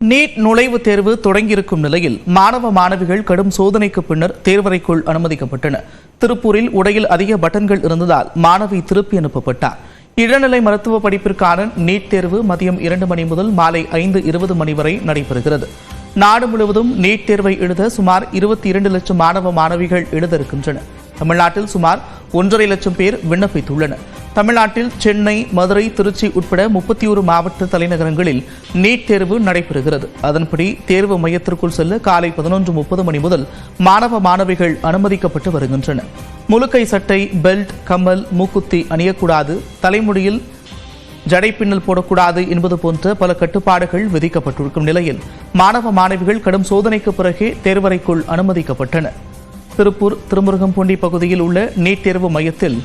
NEET நுழைவுத் தேர்வு தொடங்கியிருக்கும் நிலையில் மாணவ மாணவிகள் கடும் சோதனைக்கு பின்னர் தேர்வறைக்குள் அனுமதிக்கப்பட்டனர். திருப்பூரில் உடையில் அதிக பட்டன்கள் இருந்ததால் மாணவி திருப்பி அனுப்பப்பட்டார். இளநிலை மருத்துவ படிப்பிற்கான நீட் தேர்வு மதியம் 2 மணி முதல் மாலை 5:20 மணி வரை நடைபெறுகிறது. நாடு முழுவதும் நீட் தேர்வை எழுத சுமார் 22 லட்சம் மாணவ மாணவிகள் எழுத இருக்கின்றனர். தமிழ்நாட்டில் சுமார் 1.5 லட்சம் பேர் விண்ணப்பித்துள்ளனர். தமிழ்நாட்டில் சென்னை, மதுரை, திருச்சி உட்பட 31 மாவட்ட தலைநகரங்களில் நீட் தேர்வு நடைபெறுகிறது. அதன்படி தேர்வு மையத்திற்குள் செல்ல காலை 11:30 மணி முதல் மாணவ மாணவிகள் அனுமதிக்கப்பட்டு வருகின்றனர். முழுக்கை சட்டை, பெல்ட், கம்மல், மூக்குத்தி அணியக்கூடாது, தலைமுடியில் ஜடை பின்னல் போடக்கூடாது என்பது போன்ற பல கட்டுப்பாடுகள் விதிக்கப்பட்டிருக்கும் நிலையில் மாணவ மாணவிகள் கடும் சோதனைக்கு பிறகே தேர்வறைக்குள் அனுமதிக்கப்பட்டனர். திருப்பூர் திருமுருகம்பூண்டி பகுதியில் உள்ள நீட் தேர்வு மையத்தில்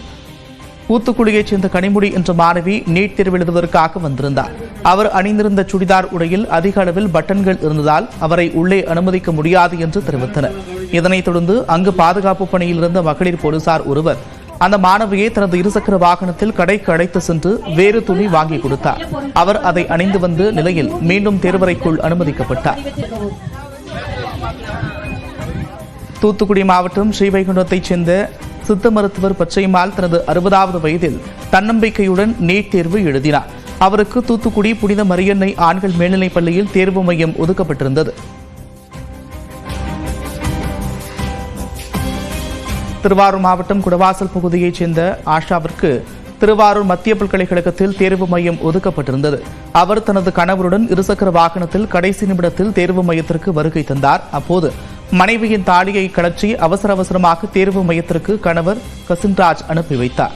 தூத்துக்குடியைச் சேர்ந்த கனிமொழி என்ற மாணவி நீட் தேர்வு எழுதுவதற்காக வந்திருந்தார். அவர் அணிந்திருந்த சுடிதார் உடையில் அதிக அளவில் பட்டன்கள் இருந்ததால் அவரை உள்ளே அனுமதிக்க முடியாது என்று தெரிவித்தனர். இதனைத் தொடர்ந்து அங்கு பாதுகாப்பு பணியில் இருந்த மகளிர் போலீசார் ஒருவர் அந்த மாணவியை தனது இருசக்கர வாகனத்தில் கடைக்கு அழைத்து சென்று வேறு துணி வாங்கி கொடுத்தார். அவர் அதை அணிந்து வந்த நிலையில் மீண்டும் தேர்வறைக்குள் அனுமதிக்கப்பட்டார். தூத்துக்குடி மாவட்டம் ஸ்ரீவைகுண்டத்தைச் சேர்ந்த சித்த மருத்துவர் பச்சைமால் தனது 60வது வயதில் தன்னம்பிக்கையுடன் நீட் தேர்வு எழுதினார். அவருக்கு தூத்துக்குடி புனித மரியன்னை ஆண்கள் மேல்நிலைப் பள்ளியில் தேர்வு மையம் ஒதுக்கப்பட்டிருந்தது. திருவாரூர் மாவட்டம் குடவாசல் பகுதியைச் சேர்ந்த ஆஷாவிற்கு திருவாரூர் மத்திய பல்கலைக்கழகத்தில் தேர்வு மையம் ஒதுக்கப்பட்டிருந்தது. அவர் தனது கணவருடன் இருசக்கர வாகனத்தில் கடைசி நிமிடத்தில் தேர்வு மையத்திற்கு வருகை தந்தார். அப்போது மனைவியின் தாலியை கழற்றி அவசரமாக தேர்வு மையத்திற்கு கணவர் கசின்ராஜ் அனுப்பி வைத்தார்.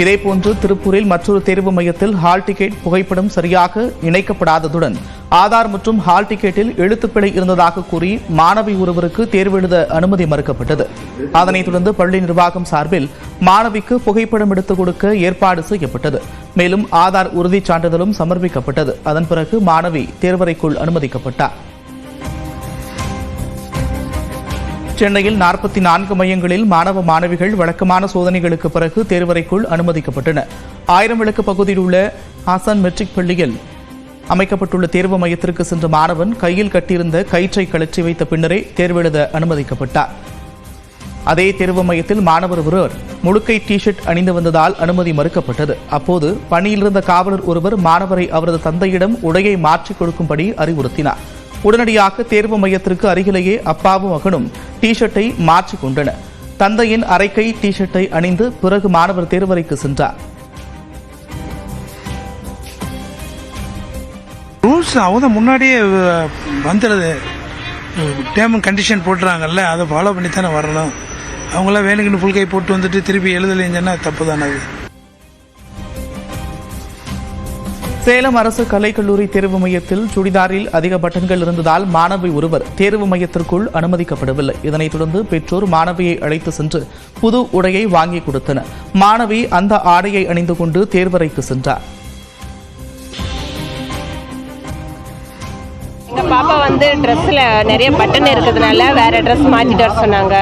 இதேபோன்று திருப்பூரில் மற்றொரு தேர்வு மையத்தில் ஹால் டிக்கெட் புகைப்படம் சரியாக இணைக்கப்படாததுடன் ஆதார் மற்றும் ஹால் டிக்கெட்டில் எழுத்துப்பிழை இருந்ததாக கூறி மாணவி ஒருவருக்கு தேர்வு எழுத அனுமதி மறுக்கப்பட்டது. அதனைத் தொடர்ந்து பள்ளி நிர்வாகம் சார்பில் மாணவிக்கு புகைப்படம் எடுத்துக் கொடுக்க ஏற்பாடு செய்யப்பட்டது. மேலும் ஆதார் உறுதிச் சான்றிதழும் சமர்ப்பிக்கப்பட்டது. அதன் பிறகு மாணவி தேர்வறைக்குள் அனுமதிக்கப்பட்டார். சென்னையில் 44 மையங்களில் மாணவ மாணவிகள் வழக்கமான சோதனைகளுக்கு பிறகு தேர்வறைக்குள் அனுமதிக்கப்பட்டனர். 1000 விளக்கு பகுதியில் உள்ள ஹாசன் மெட்ரிக் பள்ளியில் அமைக்கப்பட்டுள்ள தேர்வு மையத்திற்கு சென்ற மாணவன் கையில் கட்டியிருந்த கயிற்றை கழற்றி வைத்த பின்னரே தேர்வு எழுத அனுமதிக்கப்பட்டார். அதே தேர்வு மையத்தில் மாணவர் ஒருவர் முழுக்கை டி-ஷர்ட் அணிந்து வந்ததால் அனுமதி மறுக்கப்பட்டது. அப்போது பணியில் இருந்த காவலர் ஒருவர் மாணவரை அவரது தந்தையிடம் உடையை மாற்றிக் கொடுக்கும்படி அறிவுறுத்தினார். உடனடியாக தேர்வு மையத்திற்கு அருகிலேயே அப்பாவும் மகனும் டி-ஷர்ட்டை மாற்றிக் கொண்டனர். தந்தையின் அரைக்கை டி-ஷர்ட்டை அணிந்து பிறகு மாணவர் தேர்வறைக்கு சென்றார். ரூல்ஸ் அவங்க முன்னாடியே வந்துடுது, டேர்ம் அண்ட் கண்டிஷன் போட்டுறாங்கல்ல, அதை ஃபாலோ பண்ணி தானே வரணும். அவங்களாம் வேணுக்குன்னு ஃபுல் கை போட்டு வந்துட்டு திருப்பி எழுதலைன்னு தப்பு தானே அது. சேலம் அரசு கலைக்கல்லூரி தேர்வு மையத்தில் சுடிதாரில் அதிக பட்டன்கள் இருந்ததால் மாணவி ஒருவர் தேர்வு மையத்திற்குள் அனுமதிக்கப்படவில்லை. இதனைத் தொடர்ந்து பெற்றோர் மாணவியை அழைத்து சென்று புது உடையை வாங்கி கொடுத்தனர். மாணவி அந்த ஆடையை அணிந்து கொண்டு தேர்வறைக்கு சென்றார். பாப்பா ட்ரெஸ்ல நிறைய பட்டன் இருக்கிறதுனால வேற ட்ரெஸ் மாத்திட்டு வர சொன்னாங்க.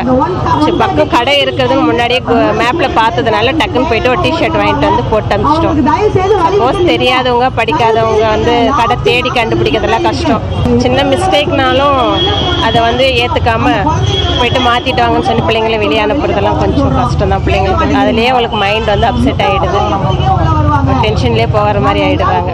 பக்கம் கடை இருக்கிறதுக்கு முன்னாடியே மேப்ல பார்த்ததுனால டக்குன்னு போயிட்டு ஒரு டி-ஷர்ட் வாங்கிட்டு வந்து போட்டு அனுப்பிச்சிட்டோம். சப்போஸ் தெரியாதவங்க படிக்காதவங்க கடை தேடி கண்டுபிடிக்கிறதெல்லாம் கஷ்டம். சின்ன மிஸ்டேக்னாலும் அதை ஏத்துக்காம போயிட்டு மாத்திட்டு வாங்கன்னு சொல்லி பிள்ளைங்களை வெளியே அனுப்புறதெல்லாம் கொஞ்சம் கஷ்டம் தான் பிள்ளைங்களுக்கு. அதுலயே அவங்களுக்கு மைண்ட் அப்செட் ஆயிடுது, டென்ஷன்லயே போகிற மாதிரி ஆயிடுறாங்க.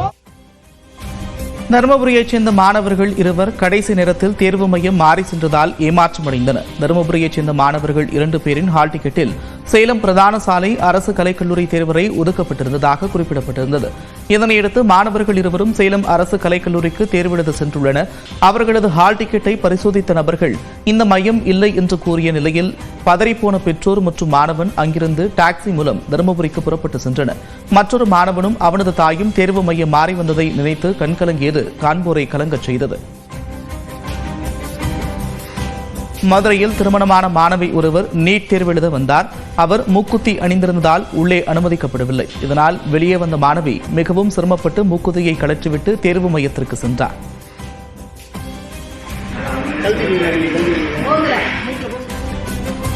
தருமபுரியைச் சேர்ந்த மாணவர்கள் இருவர் கடைசி நேரத்தில் தேர்வு மையம் மாறி சென்றதால் ஏமாற்றமடைந்தனர். தருமபுரியைச் சேர்ந்த மாணவர்கள் 2 பேரின் ஹால் டிக்கெட்டில் சேலம் பிரதான சாலை அரசு கலைக்கல்லூரி தேர்வறை ஒதுக்கப்பட்டிருந்ததாக குறிப்பிடப்பட்டிருந்தது. இதனையடுத்து மாணவர்கள் இருவரும் சேலம் அரசு கலைக்கல்லூரிக்கு தேர்வு எழுத சென்றுள்ளனர். அவர்களது ஹால் டிக்கெட்டை பரிசோதித்த நபர்கள் இந்த மையம் இல்லை என்று கூறிய நிலையில் பதறிப்போன பெற்றோர் மற்றும் மாணவன் அங்கிருந்து டாக்ஸி மூலம் தருமபுரிக்கு புறப்பட்டு சென்றனர். மற்றொரு மாணவனும் அவனது தாயும் தேர்வு மையம் மாறி வந்ததை நினைத்து கண்கலங்கியது காண்போரை கலங்கச் செய்தது. மதுரையில் திருமணமான மாணவி ஒருவர் நீட் தேர்வு எழுத வந்தார். அவர் மூக்குத்தி அணிந்திருந்ததால் உள்ளே அனுமதிக்கப்படவில்லை. இதனால் வெளியே வந்த மாணவி மிகவும் சிரமப்பட்டு மூக்குத்தியை கழற்றிவிட்டு தேர்வு மையத்திற்கு சென்றார்.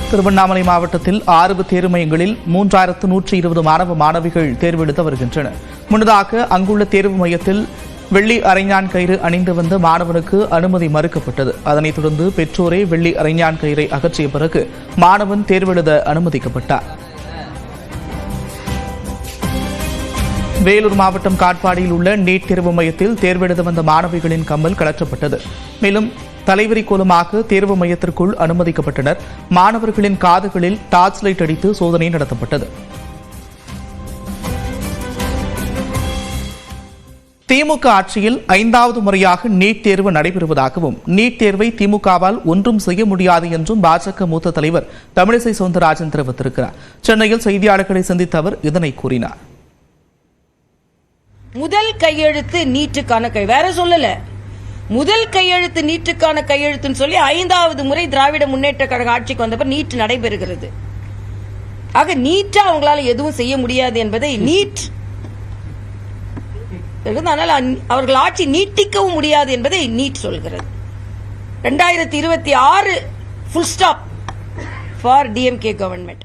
திருவண்ணாமலை மாவட்டத்தில் 6 தேர்வு மையங்களில் 3120 மாணவ மாணவிகள் தேர்வு எழுத வருகின்றனர். முன்னதாக அங்குள்ள தேர்வு மையத்தில் வெள்ளி அரைஞான் கயிறு அணிந்து வந்த மாணவனுக்கு அனுமதி மறுக்கப்பட்டது. அதனைத் தொடர்ந்து பெற்றோரே வெள்ளி அரைஞான் கயிறை அகற்றிய பிறகு மாணவன் தேர்வெழுத அனுமதிக்கப்பட்டார். வேலூர் மாவட்டம் காட்பாடியில் உள்ள நீட் தேர்வு மையத்தில் தேர்வெழுத வந்த மாணவிகளின் கம்மல் கலற்றப்பட்டது. மேலும் தலைவரி கோலமாக தேர்வு மையத்திற்குள் அனுமதிக்கப்பட்டனர். மாணவர்களின் காதுகளில் டார்ச் லைட் அடித்து சோதனை நடத்தப்பட்டது. திமுக ஆட்சியில் 5வது முறையாக நீட் தேர்வு நடைபெறுவதாகவும் நீட் தேர்வை திமுகவால் ஒன்றும் செய்ய முடியாது என்றும் பாஜக மூத்த தலைவர் தமிழிசை சவுந்தரராஜன் தெரிவித்திருக்கிறார். சென்னையில் செய்தியாளர்களை சந்தித்த அவர் இதனை கூறினார். முதல் கையெழுத்து நீட்டுக்கான வேற சொல்லல, முதல் கையெழுத்து நீட்டுக்கான கையெழுத்துன்னு சொல்லி 5வது முறை திராவிட முன்னேற்ற கழக ஆட்சிக்கு வந்தப்ப நீட் நடைபெறுகிறது. ஆக நீட்டா அவங்களால எதுவும் செய்ய முடியாது என்பதை நீட் அதனால் அவர்கள் ஆட்சி நீட்டிக்கவும் முடியாது என்பதை நீட் சொல்கிறது. 2026 full stop for DMK government.